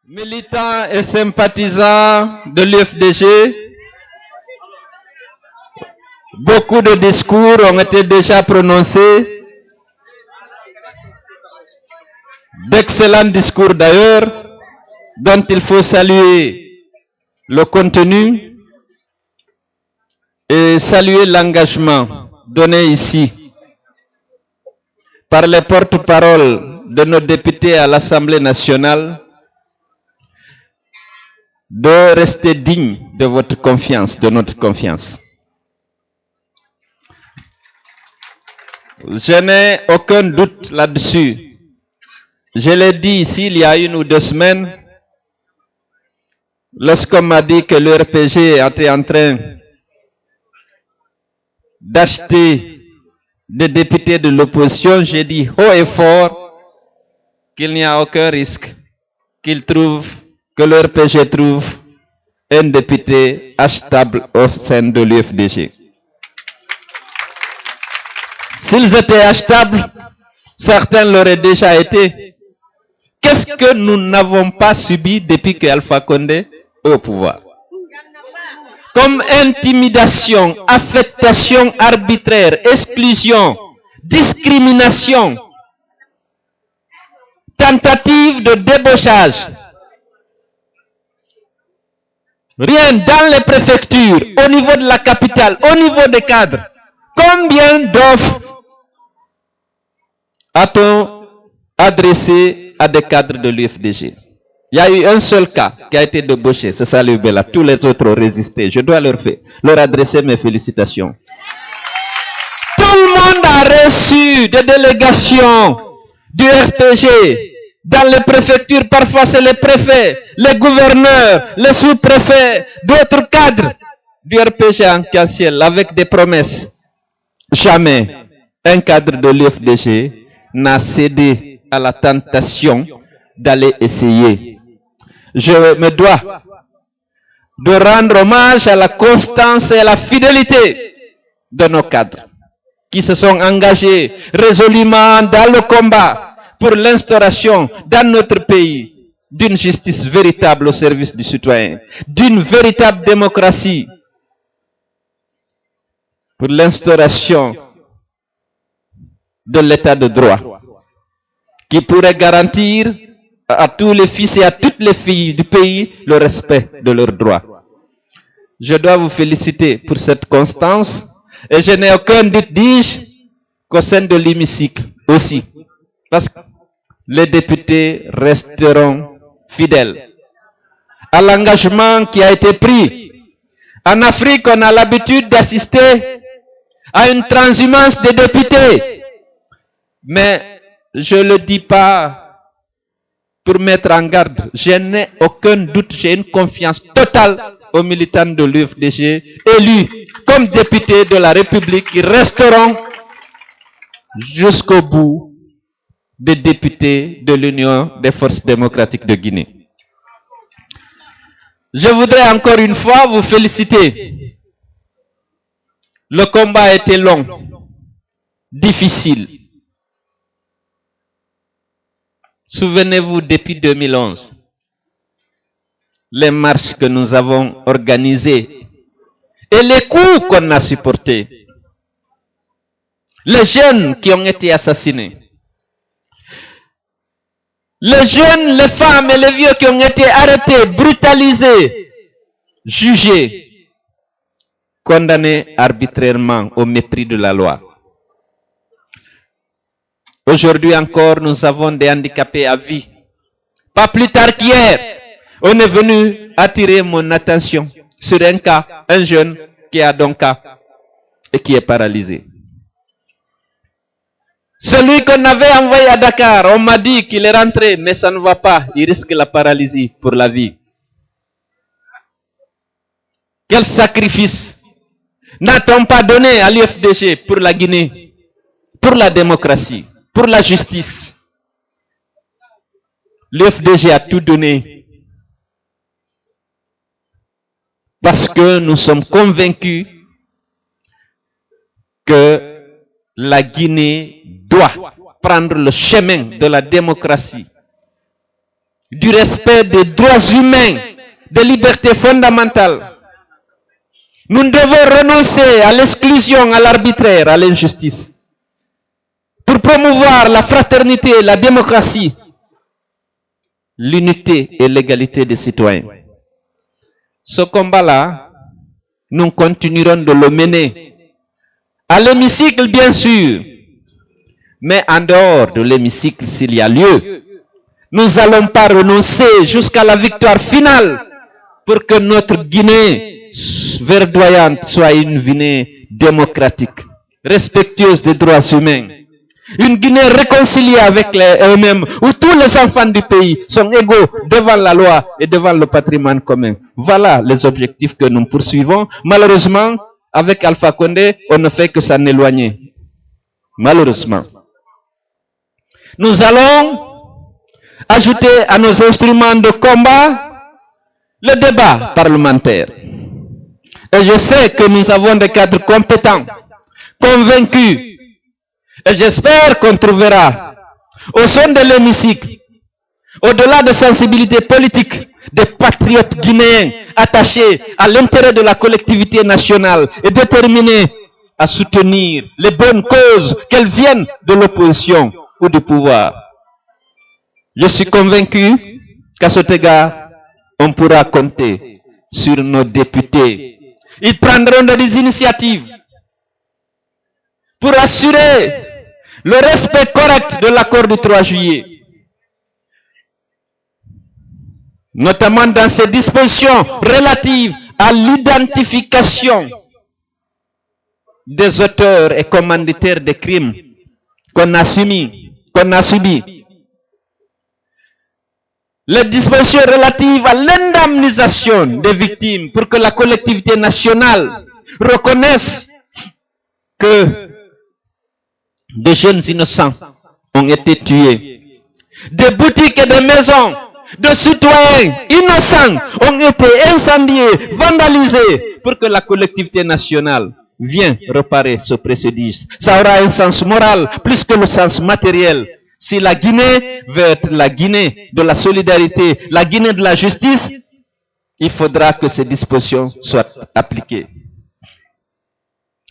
Militants et sympathisants de l'UFDG, beaucoup de discours ont été déjà prononcés, d'excellents discours d'ailleurs, dont il faut saluer le contenu et saluer l'engagement donné ici par les porte-paroles de nos députés à l'Assemblée nationale de rester dignes de votre confiance, de notre confiance. Je n'ai aucun doute là-dessus. Je l'ai dit ici il y a 1 ou 2 semaines, lorsqu'on m'a dit que le RPG était en train d'acheter des députés de l'opposition, j'ai dit haut et fort qu'il n'y a aucun risque que le RPG trouve un député achetable au sein de l'UFDG. S'ils étaient achetables, certains l'auraient déjà été. Qu'est-ce que nous n'avons pas subi depuis que Alpha Condé est au pouvoir? Comme intimidation, affectation arbitraire, exclusion, discrimination, tentative de débauchage. Rien dans les préfectures, au niveau de la capitale, au niveau des cadres. Combien d'offres a-t-on adressé à des cadres de l'UFDG? Il y a eu un seul cas qui a été débauché, c'est Salih Bella. Tous les autres ont résisté. Je dois leur adresser mes félicitations. Tout le monde a reçu des délégations du RPG. Dans les préfectures, parfois c'est les préfets, les gouverneurs, les sous-préfets, d'autres cadres du RPG en Kianciel avec des promesses. Jamais un cadre de l'UFDG n'a cédé à la tentation d'aller essayer. Je me dois de rendre hommage à la constance et à la fidélité de nos cadres qui se sont engagés résolument dans le combat pour l'instauration dans notre pays d'une justice véritable au service du citoyen, d'une véritable démocratie, pour l'instauration de l'état de droit, qui pourrait garantir à tous les fils et à toutes les filles du pays le respect de leurs droits. Je dois vous féliciter pour cette constance et je n'ai aucun doute, dis-je, qu'au sein de l'hémicycle aussi, parce que les députés resteront fidèles à l'engagement qui a été pris. En Afrique, on a l'habitude d'assister à une transhumance des députés. Mais je ne le dis pas pour mettre en garde. Je n'ai aucun doute, j'ai une confiance totale aux militants de l'UFDG élus comme députés de la République qui resteront jusqu'au bout des députés de l'Union des forces démocratiques de Guinée. Je voudrais encore une fois vous féliciter. Le combat a été long, difficile. Souvenez-vous, depuis 2011, les marches que nous avons organisées et les coups qu'on a supportés, les jeunes qui ont été assassinés, les jeunes, les femmes et les vieux qui ont été arrêtés, brutalisés, jugés, condamnés arbitrairement au mépris de la loi. Aujourd'hui encore, nous avons des handicapés à vie. Pas plus tard qu'hier, on est venu attirer mon attention sur un cas, un jeune qui a donc cas et qui est paralysé. Celui qu'on avait envoyé à Dakar, on m'a dit qu'il est rentré, mais ça ne va pas, il risque la paralysie pour la vie. Quel sacrifice n'a-t-on pas donné à l'UFDG pour la Guinée, pour la démocratie, pour la justice? L'UFDG a tout donné parce que nous sommes convaincus que la Guinée doit prendre le chemin de la démocratie du respect des droits humains, des libertés fondamentales. Nous devons renoncer à l'exclusion, à l'arbitraire, à l'injustice, pour promouvoir la fraternité, la démocratie, l'unité et l'égalité des citoyens. Ce combat-là, nous continuerons de le mener à l'hémicycle, bien sûr, mais en dehors de l'hémicycle, s'il y a lieu, nous n'allons pas renoncer jusqu'à la victoire finale pour que notre Guinée verdoyante soit une Guinée démocratique, respectueuse des droits humains. Une Guinée réconciliée avec eux-mêmes, où tous les enfants du pays sont égaux devant la loi et devant le patrimoine commun. Voilà les objectifs que nous poursuivons. Malheureusement, avec Alpha Condé, on ne fait que s'en éloigner. Malheureusement. Nous allons ajouter à nos instruments de combat le débat parlementaire. Et je sais que nous avons des cadres compétents, convaincus. Et j'espère qu'on trouvera au sein de l'hémicycle, au-delà de sensibilités politiques, des patriotes guinéens attachés à l'intérêt de la collectivité nationale et déterminés à soutenir les bonnes causes, qu'elles viennent de l'opposition ou du pouvoir. Je suis convaincu qu'à cet égard, on pourra compter sur nos députés. Ils prendront des initiatives pour assurer le respect correct de l'accord du 3 juillet. Notamment dans ces dispositions relatives à l'identification des auteurs et commanditaires des crimes qu'on a subis. Les dispositions relatives à l'indemnisation des victimes pour que la collectivité nationale reconnaisse que des jeunes innocents ont été tués. Des boutiques et des maisons de citoyens innocents ont été incendiées, vandalisées pour que la collectivité nationale vienne réparer ce préjudice. Ça aura un sens moral plus que le sens matériel. Si la Guinée veut être la Guinée de la solidarité, la Guinée de la justice, il faudra que ces dispositions soient appliquées.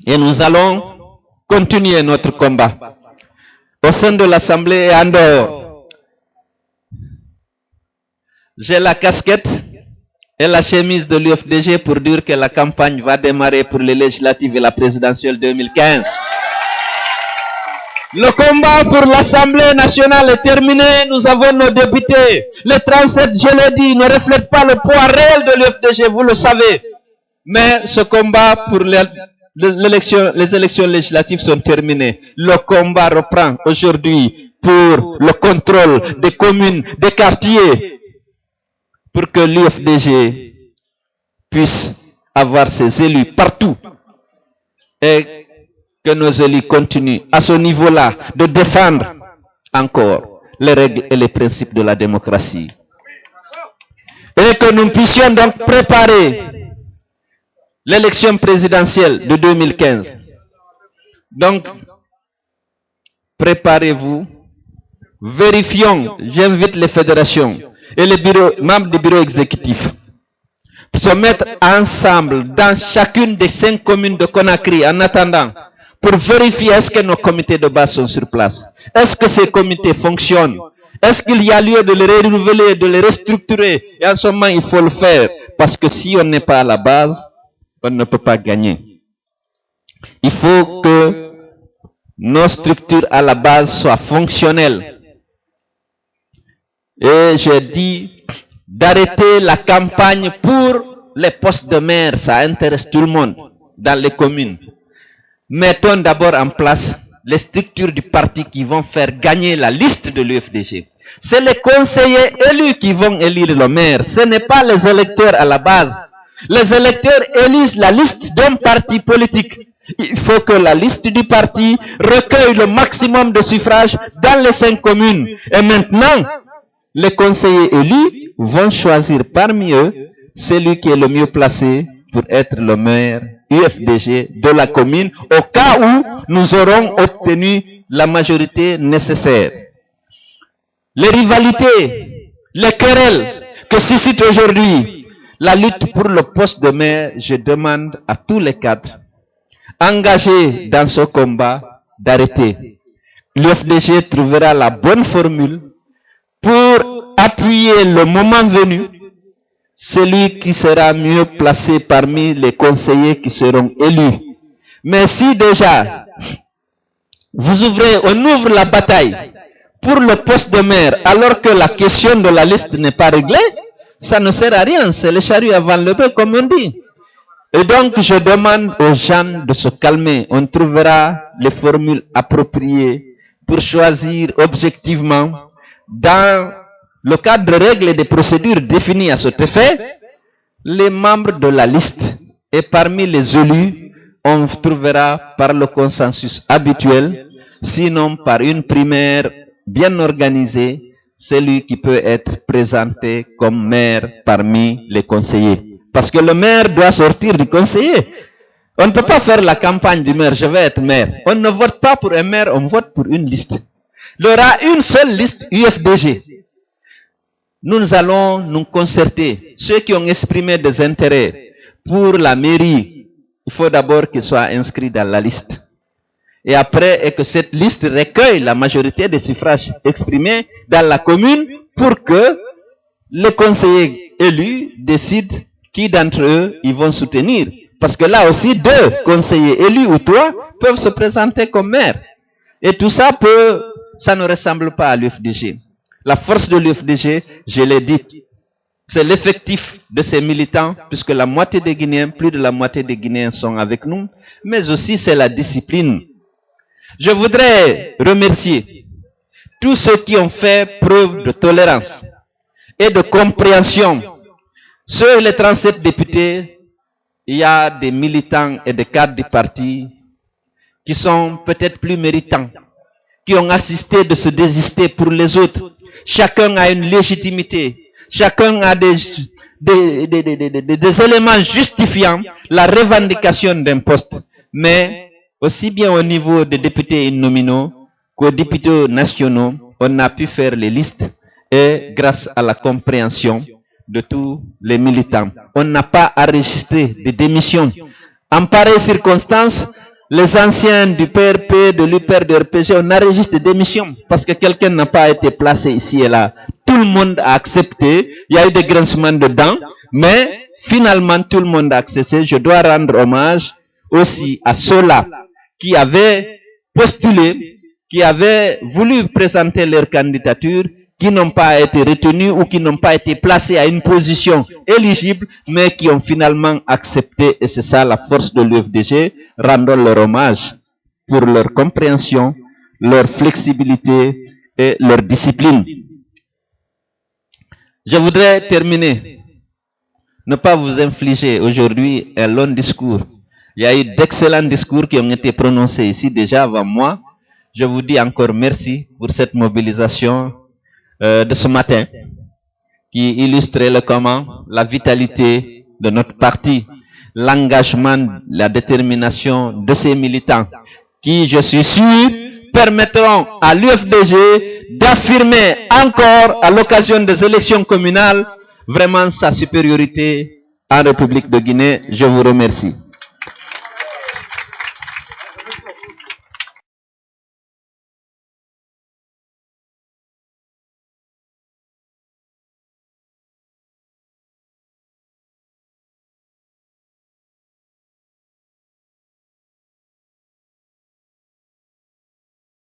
Et nous allons continuer notre combat au sein de l'Assemblée et en dehors. J'ai la casquette et la chemise de l'UFDG pour dire que la campagne va démarrer pour les législatives et la présidentielle 2015. Le combat pour l'Assemblée nationale est terminé. Nous avons nos députés. Les 37, je l'ai dit, ne reflètent pas le poids réel de l'UFDG, vous le savez. Mais ce combat pour les élections législatives sont terminées. Le combat reprend aujourd'hui pour le contrôle des communes, des quartiers, pour que l'UFDG puisse avoir ses élus partout et que nos élus continuent à ce niveau-là de défendre encore les règles et les principes de la démocratie. Et que nous puissions donc préparer l'élection présidentielle de 2015. Donc, préparez-vous, vérifions, j'invite les fédérations et les membres du bureau exécutif pour se mettre ensemble dans chacune des 5 communes de Conakry en attendant pour vérifier est-ce que nos comités de base sont sur place. Est-ce que ces comités fonctionnent? Est-ce qu'il y a lieu de les renouveler, de les restructurer? Et en ce moment, il faut le faire parce que si on n'est pas à la base, on ne peut pas gagner. Il faut que nos structures à la base soient fonctionnelles. Et j'ai dit d'arrêter la campagne pour les postes de maire. Ça intéresse tout le monde dans les communes. Mettons d'abord en place les structures du parti qui vont faire gagner la liste de l'UFDG. C'est les conseillers élus qui vont élire le maire. Ce n'est pas les électeurs à la base. Les électeurs élisent la liste d'un parti politique. Il faut que la liste du parti recueille le maximum de suffrages dans les 5 communes. Et maintenant, les conseillers élus vont choisir parmi eux celui qui est le mieux placé pour être le maire UFDG de la commune au cas où nous aurons obtenu la majorité nécessaire. Les rivalités, les querelles que suscite aujourd'hui la lutte pour le poste de maire, je demande à tous les cadres engagés dans ce combat d'arrêter. L'UFDG trouvera la bonne formule pour appuyer le moment venu celui qui sera mieux placé parmi les conseillers qui seront élus. Mais si déjà on ouvre la bataille pour le poste de maire alors que la question de la liste n'est pas réglée, ça ne sert à rien, c'est le charrue avant le bœuf comme on dit. Et donc je demande aux gens de se calmer, on trouvera les formules appropriées pour choisir objectivement dans le cadre de règles et des procédures définies à cet effet, les membres de la liste. Et parmi les élus, on trouvera par le consensus habituel, sinon par une primaire bien organisée, celui qui peut être présenté comme maire parmi les conseillers. Parce que le maire doit sortir du conseiller. On ne peut pas faire la campagne du maire, je vais être maire. On ne vote pas pour un maire, on vote pour une liste. Il y aura une seule liste UFDG. Nous allons nous concerter. Ceux qui ont exprimé des intérêts pour la mairie, il faut d'abord qu'ils soient inscrits dans la liste. Et après, et que cette liste recueille la majorité des suffrages exprimés dans la commune pour que les conseillers élus décident qui d'entre eux ils vont soutenir. Parce que là aussi, 2 conseillers élus ou 3 peuvent se présenter comme maire. Et tout ça ça ne ressemble pas à l'UFDG. La force de l'UFDG, je l'ai dit, c'est l'effectif de ces militants, puisque la moitié des Guinéens, plus de la moitié des Guinéens sont avec nous, mais aussi c'est la discipline. Je voudrais remercier tous ceux qui ont fait preuve de tolérance et de compréhension. Sur les 37 députés, il y a des militants et des cadres du parti qui sont peut-être plus méritants, qui ont assisté de se désister pour les autres. Chacun a une légitimité, chacun a des éléments justifiant la revendication d'un poste. Mais aussi bien au niveau des députés nominaux qu'aux députés nationaux, on a pu faire les listes et grâce à la compréhension de tous les militants, on n'a pas enregistré de démission. En pareille circonstance, les anciens du PRP, de l'UPR, de RPG, on enregistre des démissions parce que quelqu'un n'a pas été placé ici et là. Tout le monde a accepté, il y a eu des grincements de dents, mais finalement tout le monde a accepté. Je dois rendre hommage aussi à ceux-là qui avaient postulé, qui avaient voulu présenter leur candidature, qui n'ont pas été retenus ou qui n'ont pas été placés à une position éligible, mais qui ont finalement accepté, et c'est ça la force de l'UFDG. Rendons leur hommage pour leur compréhension, leur flexibilité et leur discipline. Je voudrais terminer, ne pas vous infliger aujourd'hui un long discours. Il y a eu d'excellents discours qui ont été prononcés ici déjà avant moi. Je vous dis encore merci pour cette mobilisation de ce matin qui illustrait le comment, la vitalité de notre parti, l'engagement, la détermination de ces militants qui, je suis sûr, permettront à l'UFDG d'affirmer encore à l'occasion des élections communales vraiment sa supériorité en République de Guinée. Je vous remercie.